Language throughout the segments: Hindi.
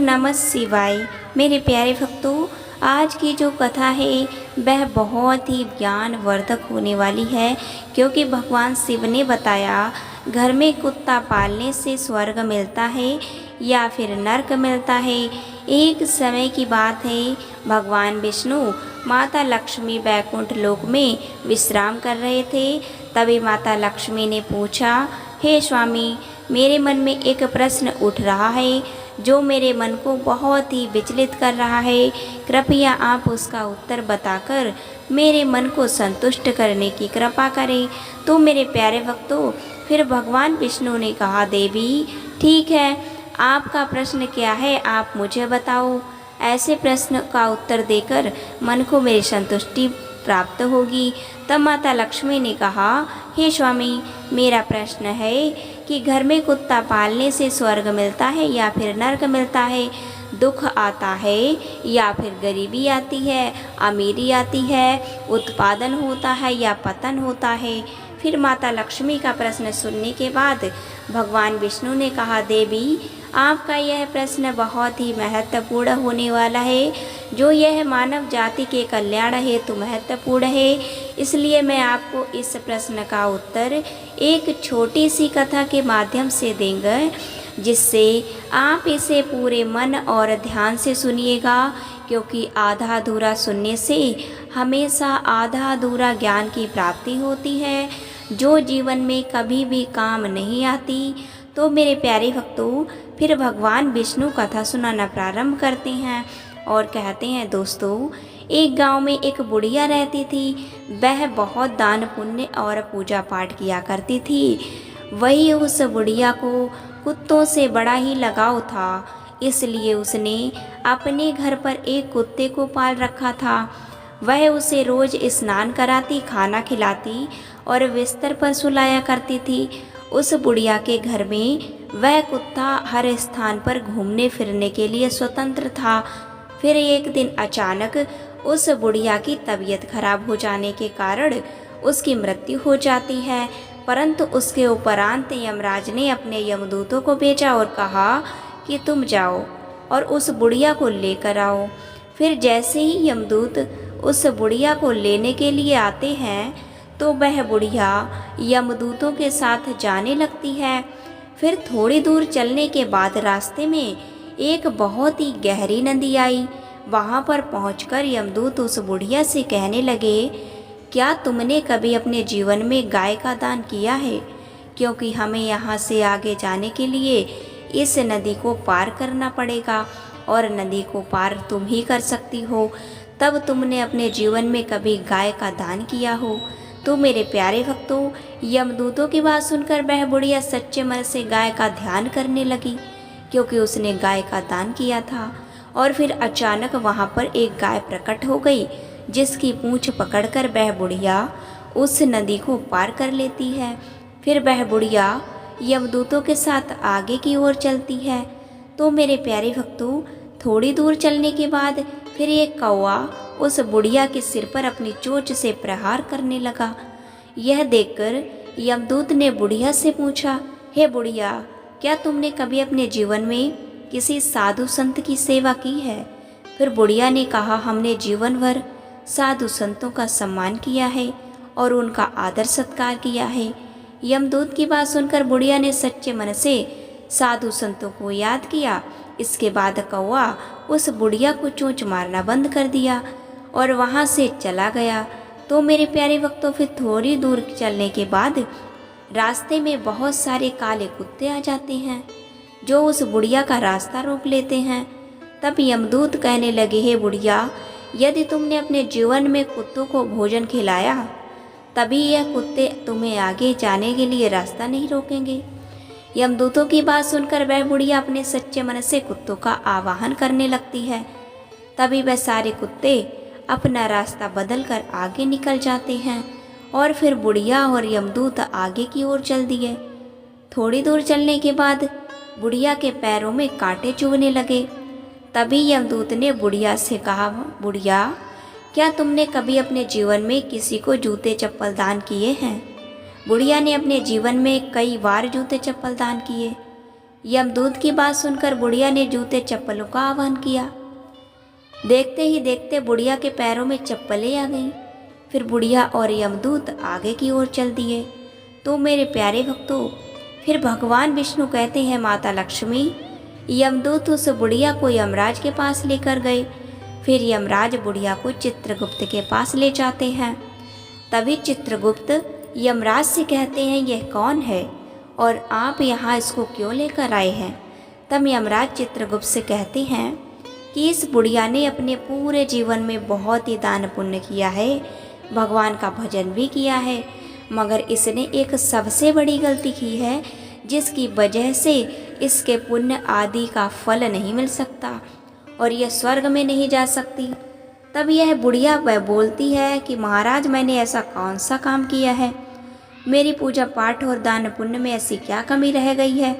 नमः शिवाय। मेरे प्यारे भक्तों, आज की जो कथा है वह बहुत ही ज्ञानवर्धक होने वाली है, क्योंकि भगवान शिव ने बताया घर में कुत्ता पालने से स्वर्ग मिलता है या फिर नरक मिलता है। एक समय की बात है, भगवान विष्णु माता लक्ष्मी बैकुंठ लोक में विश्राम कर रहे थे। तभी माता लक्ष्मी ने पूछा, हे स्वामी, मेरे मन में एक प्रश्न उठ रहा है जो मेरे मन को बहुत ही विचलित कर रहा है। कृपया आप उसका उत्तर बताकर मेरे मन को संतुष्ट करने की कृपा करें। तो मेरे प्यारे भक्तों, फिर भगवान विष्णु ने कहा, देवी ठीक है, आपका प्रश्न क्या है आप मुझे बताओ। ऐसे प्रश्न का उत्तर देकर मन को मेरी संतुष्टि प्राप्त होगी। तब माता लक्ष्मी ने कहा, हे स्वामी, मेरा प्रश्न है कि घर में कुत्ता पालने से स्वर्ग मिलता है या फिर नरक मिलता है, दुख आता है या फिर गरीबी आती है, अमीरी आती है, उत्पादन होता है या पतन होता है। फिर माता लक्ष्मी का प्रश्न सुनने के बाद भगवान विष्णु ने कहा, देवी आपका यह प्रश्न बहुत ही महत्वपूर्ण होने वाला है, जो यह मानव जाति के कल्याण हेतु महत्वपूर्ण है। इसलिए मैं आपको इस प्रश्न का उत्तर एक छोटी सी कथा के माध्यम से देंगे, जिससे आप इसे पूरे मन और ध्यान से सुनिएगा, क्योंकि आधा अधूरा सुनने से हमेशा आधा अधूरा ज्ञान की प्राप्ति होती है, जो जीवन में कभी भी काम नहीं आती। तो मेरे प्यारे भक्तों, फिर भगवान विष्णु कथा सुनाना प्रारंभ करते हैं और कहते हैं, दोस्तों, एक गांव में एक बुढ़िया रहती थी। वह बहुत दान पुण्य और पूजा पाठ किया करती थी। वही उस बुढ़िया को कुत्तों से बड़ा ही लगाव था, इसलिए उसने अपने घर पर एक कुत्ते को पाल रखा था। वह उसे रोज स्नान कराती, खाना खिलाती और बिस्तर पर सुलाया करती थी। उस बुढ़िया के घर में वह कुत्ता हर स्थान पर घूमने फिरने के लिए स्वतंत्र था। फिर एक दिन अचानक उस बुढ़िया की तबीयत खराब हो जाने के कारण उसकी मृत्यु हो जाती है। परंतु उसके उपरांत यमराज ने अपने यमदूतों को भेजा और कहा कि तुम जाओ और उस बुढ़िया को लेकर आओ। फिर जैसे ही यमदूत उस बुढ़िया को लेने के लिए आते हैं, तो वह बुढ़िया यमदूतों के साथ जाने लगती है। फिर थोड़ी दूर चलने के बाद रास्ते में एक बहुत ही गहरी नदी आई। वहाँ पर पहुंचकर यमदूत उस बुढ़िया से कहने लगे, क्या तुमने कभी अपने जीवन में गाय का दान किया है? क्योंकि हमें यहाँ से आगे जाने के लिए इस नदी को पार करना पड़ेगा और नदी को पार तुम ही कर सकती हो। तब तुमने अपने जीवन में कभी गाय का दान किया हो? तो मेरे प्यारे भक्तों, यमदूतों की बात सुनकर वह बुढ़िया सच्चे मन से गाय का ध्यान करने लगी, क्योंकि उसने गाय का दान किया था। और फिर अचानक वहाँ पर एक गाय प्रकट हो गई, जिसकी पूंछ पकड़कर वह बुढ़िया उस नदी को पार कर लेती है। फिर वह बुढ़िया यमदूतों के साथ आगे की ओर चलती है। तो मेरे प्यारे भक्तों, थोड़ी दूर चलने के बाद फिर एक कौवा उस बुढ़िया के सिर पर अपनी चोंच से प्रहार करने लगा। यह देखकर यमदूत ने बुढ़िया से पूछा, हे बुढ़िया, क्या तुमने कभी अपने जीवन में किसी साधु संत की सेवा की है? फिर बुढ़िया ने कहा, हमने जीवन भर साधु संतों का सम्मान किया है और उनका आदर सत्कार किया है। यमदूत की बात सुनकर बुढ़िया ने सच्चे मन से साधु संतों को याद किया। इसके बाद कौवा उस बुढ़िया को चोंच मारना बंद कर दिया और वहाँ से चला गया। तो मेरे प्यारे भक्तों, फिर थोड़ी दूर चलने के बाद रास्ते में बहुत सारे काले कुत्ते आ जाते हैं, जो उस बुढ़िया का रास्ता रोक लेते हैं। तब यमदूत कहने लगे, हे बुढ़िया, यदि तुमने अपने जीवन में कुत्तों को भोजन खिलाया, तभी यह कुत्ते तुम्हें आगे जाने के लिए रास्ता नहीं रोकेंगे। यमदूतों की बात सुनकर वह बुढ़िया अपने सच्चे मन से कुत्तों का आवाहन करने लगती है। तभी वह सारे कुत्ते अपना रास्ता बदलकर आगे निकल जाते हैं और फिर बुढ़िया और यमदूत आगे की ओर चल दिए। थोड़ी दूर चलने के बाद बुढ़िया के पैरों में कांटे चुभने लगे। तभी यमदूत ने बुढ़िया से कहा, बुढ़िया, क्या तुमने कभी अपने जीवन में किसी को जूते चप्पल दान किए हैं? बुढ़िया ने अपने जीवन में कई बार जूते चप्पल दान किए। यमदूत की बात सुनकर बुढ़िया ने जूते चप्पलों का आह्वान किया। देखते ही देखते बुढ़िया के पैरों में चप्पलें आ गईं। फिर बुढ़िया और यमदूत आगे की ओर चल दिए। तो मेरे प्यारे भक्तों, फिर भगवान विष्णु कहते हैं, माता लक्ष्मी, यमदूत उस बुढ़िया को यमराज के पास लेकर गए। फिर यमराज बुढ़िया को चित्रगुप्त के पास ले जाते हैं। तभी चित्रगुप्त यमराज से कहते हैं, यह कौन है और आप यहाँ इसको क्यों लेकर आए हैं? तब यमराज चित्रगुप्त से कहते हैं कि इस बुढ़िया ने अपने पूरे जीवन में बहुत ही दान पुण्य किया है, भगवान का भजन भी किया है, मगर इसने एक सबसे बड़ी गलती की है जिसकी वजह से इसके पुण्य आदि का फल नहीं मिल सकता और यह स्वर्ग में नहीं जा सकती। तब यह बुढ़िया वह बोलती है कि महाराज, मैंने ऐसा कौन सा काम किया है, मेरी पूजा पाठ और दान पुण्य में ऐसी क्या कमी रह गई है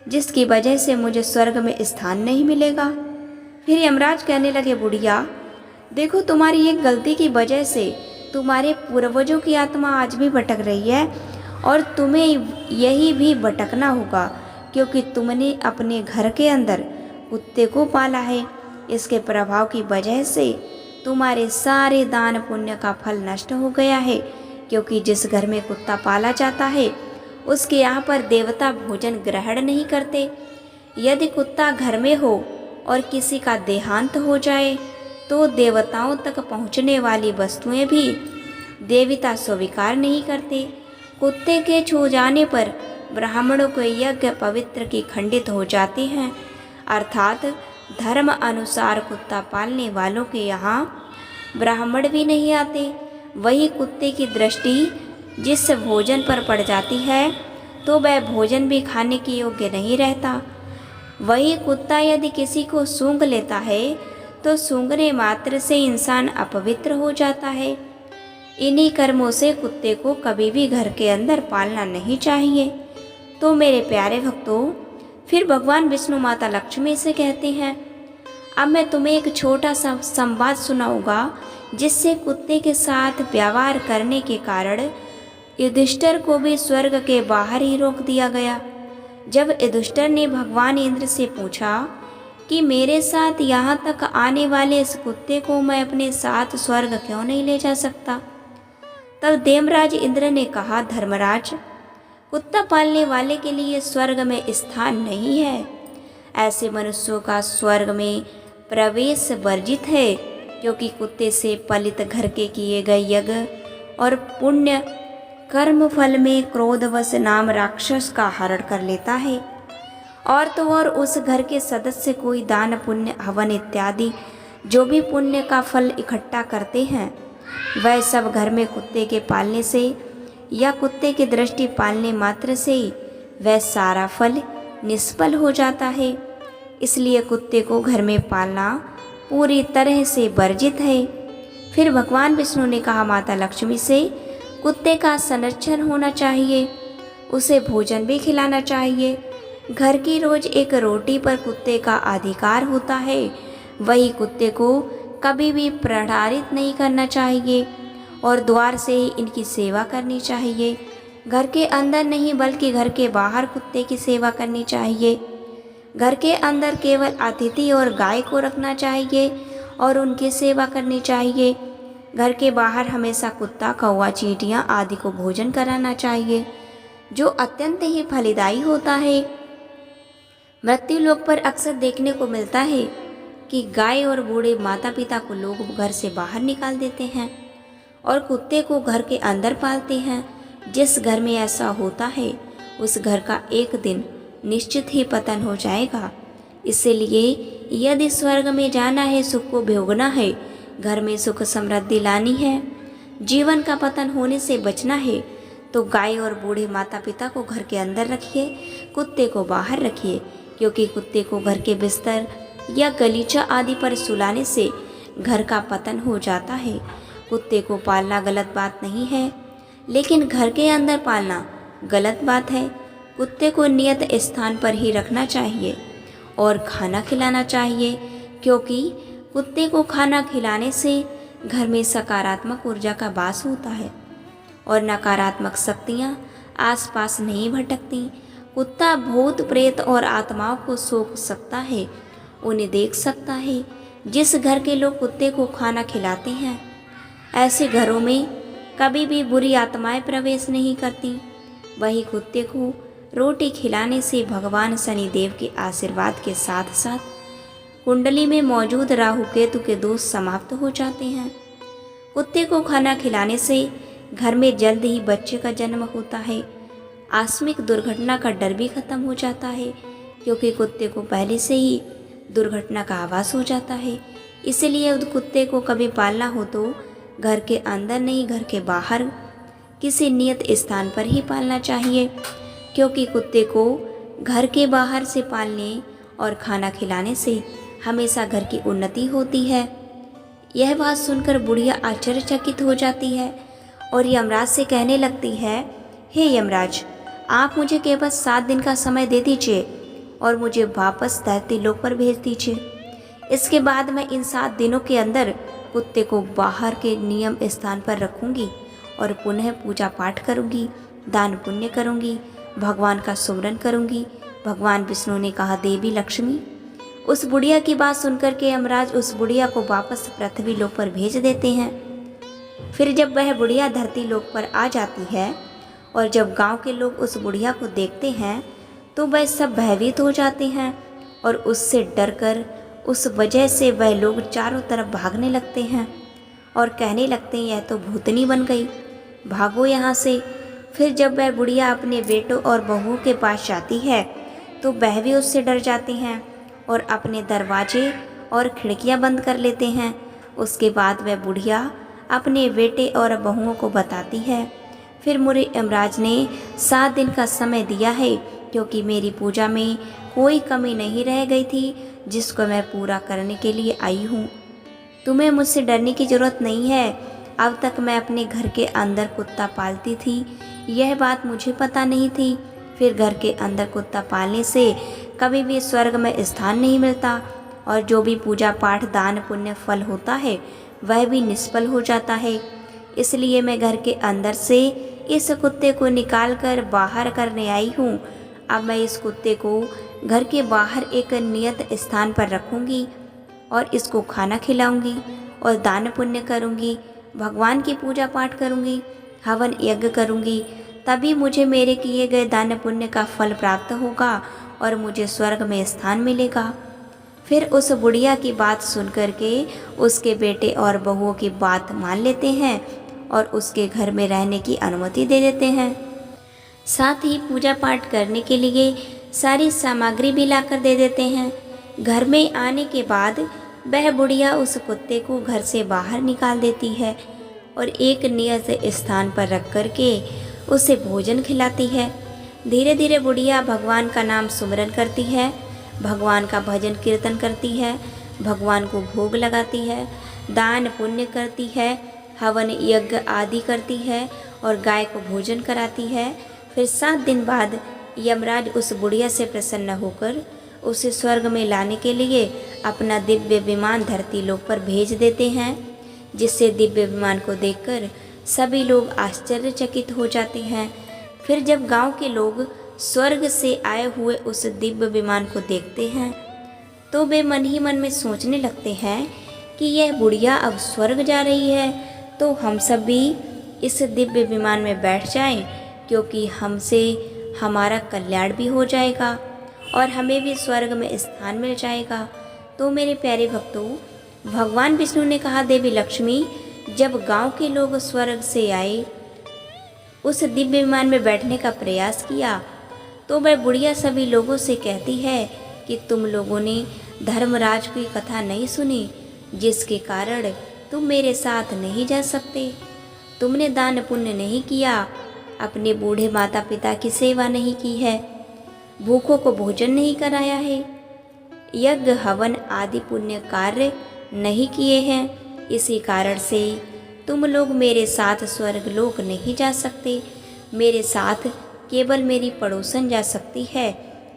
जिसकी वजह से मुझे स्वर्ग में स्थान नहीं मिलेगा? फिर यमराज कहने लगे, बुढ़िया देखो, तुम्हारी एक गलती की वजह से तुम्हारे पूर्वजों की आत्मा आज भी भटक रही है और तुम्हें यही भी भटकना होगा, क्योंकि तुमने अपने घर के अंदर कुत्ते को पाला है। इसके प्रभाव की वजह से तुम्हारे सारे दान पुण्य का फल नष्ट हो गया है, क्योंकि जिस घर में कुत्ता पाला जाता है उसके यहाँ पर देवता भोजन ग्रहण नहीं करते। यदि कुत्ता घर में हो और किसी का देहांत हो जाए तो देवताओं तक पहुँचने वाली वस्तुएं भी देवता स्वीकार नहीं करते। कुत्ते के छू जाने पर ब्राह्मणों के यज्ञ पवित्र की खंडित हो जाते हैं, अर्थात धर्म अनुसार कुत्ता पालने वालों के यहाँ ब्राह्मण भी नहीं आते। वही कुत्ते की दृष्टि जिस भोजन पर पड़ जाती है तो वह भोजन भी खाने के योग्य नहीं रहता। वही कुत्ता यदि किसी को सूंघ लेता है तो सूंघने मात्र से इंसान अपवित्र हो जाता है। इन्हीं कर्मों से कुत्ते को कभी भी घर के अंदर पालना नहीं चाहिए। तो मेरे प्यारे भक्तों, फिर भगवान विष्णु माता लक्ष्मी से कहते हैं, अब मैं तुम्हें एक छोटा सा संवाद सुनाऊंगा जिससे कुत्ते के साथ व्यवहार करने के कारण युधिष्ठिर को भी स्वर्ग के बाहर ही रोक दिया गया। जब युधिष्ठिर ने भगवान इंद्र से पूछा कि मेरे साथ यहाँ तक आने वाले इस कुत्ते को मैं अपने साथ स्वर्ग क्यों नहीं ले जा सकता, तब देवराज इंद्र ने कहा, धर्मराज, कुत्ता पालने वाले के लिए स्वर्ग में स्थान नहीं है। ऐसे मनुष्यों का स्वर्ग में प्रवेश वर्जित है, क्योंकि कुत्ते से पलित घर के किए गए यज्ञ और पुण्य कर्म फल में क्रोधवश नाम राक्षस का हरण कर लेता है। और तो और उस घर के सदस्य कोई दान पुण्य हवन इत्यादि जो भी पुण्य का फल इकट्ठा करते हैं, वह सब घर में कुत्ते के पालने से या कुत्ते की दृष्टि पालने मात्र से ही वह सारा फल निष्फल हो जाता है। इसलिए कुत्ते को घर में पालना पूरी तरह से वर्जित है। फिर भगवान विष्णु ने कहा, माता लक्ष्मी से कुत्ते का संरक्षण होना चाहिए, उसे भोजन भी खिलाना चाहिए। घर की रोज एक रोटी पर कुत्ते का अधिकार होता है। वही कुत्ते को कभी भी प्रताड़ित नहीं करना चाहिए और द्वार से ही इनकी सेवा करनी चाहिए। घर के अंदर नहीं बल्कि घर के बाहर कुत्ते की सेवा करनी चाहिए। घर के अंदर केवल अतिथि और गाय को रखना चाहिए और उनकी सेवा करनी चाहिए। घर के बाहर हमेशा कुत्ता, कौवा, चींटियाँ आदि को भोजन कराना चाहिए, जो अत्यंत ही फलदायी होता है। मृत्यु लोक पर अक्सर देखने को मिलता है कि गाय और बूढ़े माता पिता को लोग घर से बाहर निकाल देते हैं और कुत्ते को घर के अंदर पालते हैं। जिस घर में ऐसा होता है उस घर का एक दिन निश्चित ही पतन हो जाएगा। इसलिए यदि स्वर्ग में जाना है, सुख को भोगना है, घर में सुख समृद्धि लानी है, जीवन का पतन होने से बचना है, तो गाय और बूढ़े माता पिता को घर के अंदर रखिए, कुत्ते को बाहर रखिए। क्योंकि कुत्ते को घर के बिस्तर या गलीचा आदि पर सुलाने से घर का पतन हो जाता है। कुत्ते को पालना गलत बात नहीं है, लेकिन घर के अंदर पालना गलत बात है। कुत्ते को नियत स्थान पर ही रखना चाहिए और खाना खिलाना चाहिए, क्योंकि कुत्ते को खाना खिलाने से घर में सकारात्मक ऊर्जा का वास होता है और नकारात्मक शक्तियाँ आसपास नहीं भटकती। कुत्ता भूत प्रेत और आत्माओं को सोख सकता है, उन्हें देख सकता है। जिस घर के लोग कुत्ते को खाना खिलाते हैं, ऐसे घरों में कभी भी बुरी आत्माएं प्रवेश नहीं करती। वही कुत्ते को रोटी खिलाने से भगवान शनिदेव के आशीर्वाद के साथ साथ कुंडली में मौजूद राहु केतु के दोष समाप्त हो जाते हैं। कुत्ते को खाना खिलाने से घर में जल्द ही बच्चे का जन्म होता है। आकस्मिक दुर्घटना का डर भी खत्म हो जाता है, क्योंकि कुत्ते को पहले से ही दुर्घटना का आभास हो जाता है। इसलिए उस कुत्ते को कभी पालना हो तो घर के अंदर नहीं, घर के बाहर किसी नियत स्थान पर ही पालना चाहिए, क्योंकि कुत्ते को घर के बाहर से पालने और खाना खिलाने से हमेशा घर की उन्नति होती है। यह बात सुनकर बुढ़िया आश्चर्यचकित हो जाती है और यमराज से कहने लगती है, हे यमराज, आप मुझे केवल 7 दिन का समय दे दीजिए और मुझे वापस धरती लोक पर भेज दीजिए। इसके बाद मैं इन 7 दिनों के अंदर कुत्ते को बाहर के नियम स्थान पर रखूंगी और पुनः पूजा पाठ करूंगी, दान पुण्य करूंगी, भगवान का सुमरन करूंगी। भगवान विष्णु ने कहा, देवी लक्ष्मी। उस बुढ़िया की बात सुनकर के यमराज उस बुढ़िया को वापस पृथ्वी लोक पर भेज देते हैं। फिर जब वह बुढ़िया धरती लोक पर आ जाती है और जब गांव के लोग उस बुढ़िया को देखते हैं तो वह सब भयभीत हो जाते हैं और उससे डरकर उस वजह से वह लोग चारों तरफ भागने लगते हैं और कहने लगते हैं, यह तो भूतनी बन गई, भागो यहाँ से। फिर जब वह बुढ़िया अपने बेटों और बहुओं के पास जाती है तो वह भी उससे डर जाते हैं और अपने दरवाजे और खिड़कियां बंद कर लेते हैं। उसके बाद वह बुढ़िया अपने बेटे और बहुओं को बताती है, फिर मुझे यमराज ने 7 दिन का समय दिया है, क्योंकि मेरी पूजा में कोई कमी नहीं रह गई थी, जिसको मैं पूरा करने के लिए आई हूँ। तुम्हें मुझसे डरने की ज़रूरत नहीं है। अब तक मैं अपने घर के अंदर कुत्ता पालती थी, यह बात मुझे पता नहीं थी। फिर घर के अंदर कुत्ता पालने से कभी भी स्वर्ग में स्थान नहीं मिलता और जो भी पूजा पाठ दान पुण्य फल होता है वह भी निष्फल हो जाता है। इसलिए मैं घर के अंदर से इस कुत्ते को निकाल कर बाहर करने आई हूँ। अब मैं इस कुत्ते को घर के बाहर एक नियत स्थान पर रखूँगी और इसको खाना खिलाऊंगी और दान पुण्य करूँगी, भगवान की पूजा पाठ करूँगी, हवन यज्ञ करूँगी। तभी मुझे मेरे किए गए दान पुण्य का फल प्राप्त होगा और मुझे स्वर्ग में स्थान मिलेगा। फिर उस बुढ़िया की बात सुन कर के उसके बेटे और बहुओं की बात मान लेते हैं और उसके घर में रहने की अनुमति दे देते हैं। साथ ही पूजा पाठ करने के लिए सारी सामग्री भी लाकर दे देते हैं। घर में आने के बाद वह बुढ़िया उस कुत्ते को घर से बाहर निकाल देती है और एक नियत स्थान पर रख कर के उसे भोजन खिलाती है। धीरे धीरे बुढ़िया भगवान का नाम सुमरन करती है, भगवान का भजन कीर्तन करती है, भगवान को भोग लगाती है, दान पुण्य करती है, हवन यज्ञ आदि करती है और गाय को भोजन कराती है। फिर 7 दिन बाद यमराज उस बुढ़िया से प्रसन्न होकर उसे स्वर्ग में लाने के लिए अपना दिव्य विमान धरती लोक पर भेज देते हैं, जिससे दिव्य विमान को देखकर सभी लोग आश्चर्यचकित हो जाते हैं। फिर जब गांव के लोग स्वर्ग से आए हुए उस दिव्य विमान को देखते हैं तो वे मन ही मन में सोचने लगते हैं कि यह बुढ़िया अब स्वर्ग जा रही है, तो हम सब भी इस दिव्य विमान में बैठ जाएं, क्योंकि हमसे हमारा कल्याण भी हो जाएगा और हमें भी स्वर्ग में स्थान मिल जाएगा। तो मेरे प्यारे भक्तों, भगवान विष्णु ने कहा, देवी लक्ष्मी, जब गांव के लोग स्वर्ग से आए उस दिव्य विमान में बैठने का प्रयास किया तो वह बुढ़िया सभी लोगों से कहती है कि तुम लोगों ने धर्मराज की कथा नहीं सुनी, जिसके कारण तुम मेरे साथ नहीं जा सकते। तुमने दान पुण्य नहीं किया, अपने बूढ़े माता पिता की सेवा नहीं की है, भूखों को भोजन नहीं कराया है, यज्ञ हवन आदि पुण्य कार्य नहीं किए हैं। इसी कारण से तुम लोग मेरे साथ स्वर्ग लोक नहीं जा सकते। मेरे साथ केवल मेरी पड़ोसन जा सकती है,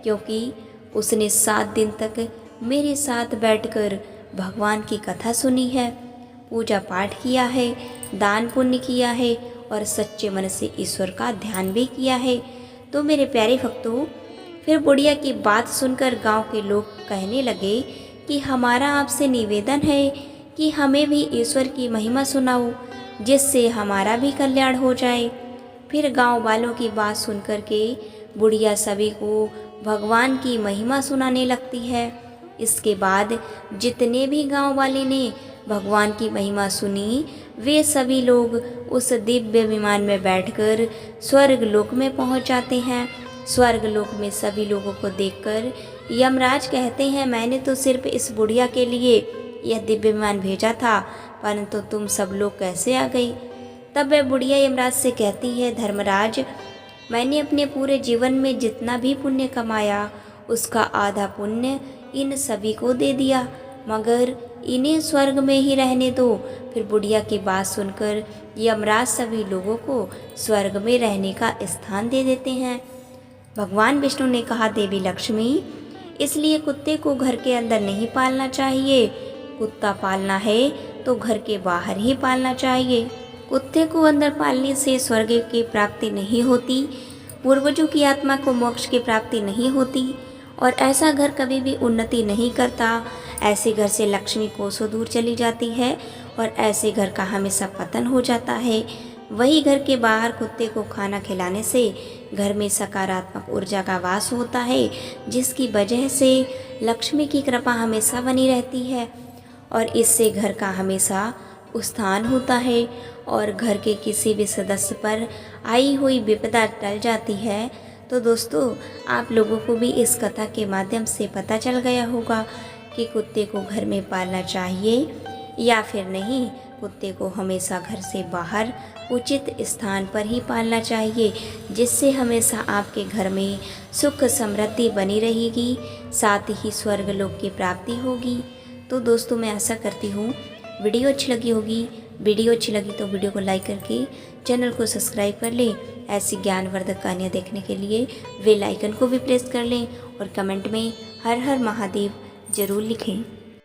क्योंकि उसने 7 दिन तक मेरे साथ बैठकर भगवान की कथा सुनी है, पूजा पाठ किया है, दान पुण्य किया है और सच्चे मन से ईश्वर का ध्यान भी किया है। तो मेरे प्यारे भक्तों, फिर बुढ़िया की बात सुनकर गांव के लोग कहने लगे कि हमारा आपसे निवेदन है कि हमें भी ईश्वर की महिमा सुनाओ, जिससे हमारा भी कल्याण हो जाए। फिर गांव वालों की बात सुनकर के बुढ़िया सभी को भगवान की महिमा सुनाने लगती है। इसके बाद जितने भी गांव वाले ने भगवान की महिमा सुनी, वे सभी लोग उस दिव्य विमान में बैठकर स्वर्ग लोक में पहुंच जाते हैं। स्वर्ग लोक में सभी लोगों को देखकर यमराज कहते हैं, मैंने तो सिर्फ इस बुढ़िया के लिए यह दिव्य विमान भेजा था, परंतु तुम सब लोग कैसे आ गई। तब वह बुढ़िया यमराज से कहती है, धर्मराज, मैंने अपने पूरे जीवन में जितना भी पुण्य कमाया उसका आधा पुण्य इन सभी को दे दिया, मगर इन्हें स्वर्ग में ही रहने दो। फिर बुढ़िया की बात सुनकर यमराज सभी लोगों को स्वर्ग में रहने का स्थान दे देते हैं। भगवान विष्णु ने कहा, देवी लक्ष्मी, इसलिए कुत्ते को घर के अंदर नहीं पालना चाहिए। कुत्ता पालना है तो घर के बाहर ही पालना चाहिए। कुत्ते को अंदर पालने से स्वर्ग की प्राप्ति नहीं होती, पूर्वजों की आत्मा को मोक्ष की प्राप्ति नहीं होती, और ऐसा घर कभी भी उन्नति नहीं करता। ऐसे घर से लक्ष्मी कोसों दूर चली जाती है और ऐसे घर का हमेशा पतन हो जाता है। वही घर के बाहर कुत्ते को खाना खिलाने से घर में सकारात्मक ऊर्जा का वास होता है, जिसकी वजह से लक्ष्मी की कृपा हमेशा बनी रहती है और इससे घर का हमेशा उत्थान होता है और घर के किसी भी सदस्य पर आई हुई विपदा टल जाती है। तो दोस्तों, आप लोगों को भी इस कथा के माध्यम से पता चल गया होगा कि कुत्ते को घर में पालना चाहिए या फिर नहीं। कुत्ते को हमेशा घर से बाहर उचित स्थान पर ही पालना चाहिए, जिससे हमेशा आपके घर में सुख समृद्धि बनी रहेगी, साथ ही स्वर्ग लोक की प्राप्ति होगी। तो दोस्तों, मैं आशा करती हूँ वीडियो अच्छी लगी होगी। वीडियो अच्छी लगी तो वीडियो को लाइक करके चैनल को सब्सक्राइब कर लें। ऐसी ज्ञानवर्धक कहानियाँ देखने के लिए बेल आइकन को भी प्रेस कर लें और कमेंट में हर हर महादेव ज़रूर लिखें।